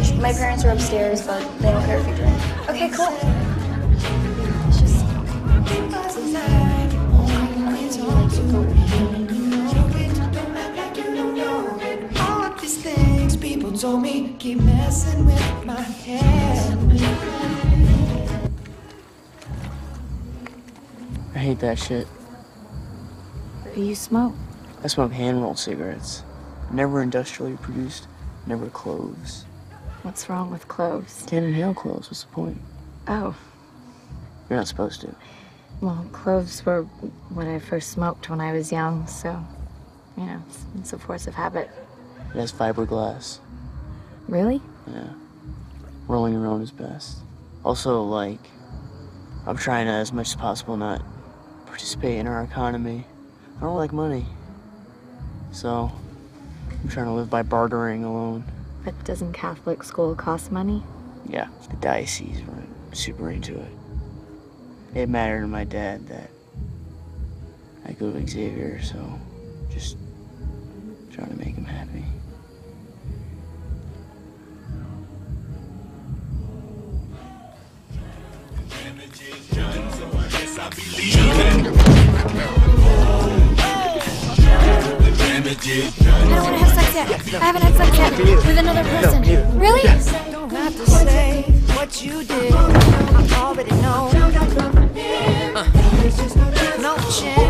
fridge. My parents are upstairs, but they don't care if you drink. Okay, cool. It's just... All of these things people told me keep messing with my head. I hate that shit. What do you smoke? I smoke hand-rolled cigarettes. Never industrially produced, never cloves. What's wrong with cloves? Can't inhale cloves, what's the point? Oh. You're not supposed to. Well, cloves were what I first smoked when I was young, so, you know, it's a force of habit. It has fiberglass. Really? Yeah. Rolling your own is best. Also, like, I'm trying to, as much as possible, not participate in our economy. I don't like money. So, I'm trying to live by bartering alone. But doesn't Catholic school cost money? Yeah, the diocese were super into it. It mattered to my dad that I go to Xavier, so just trying to make him happy. I don't want to have sex yet. I haven't had sex yet with another person. Really? Don't have to say what you did. I already know. No chance.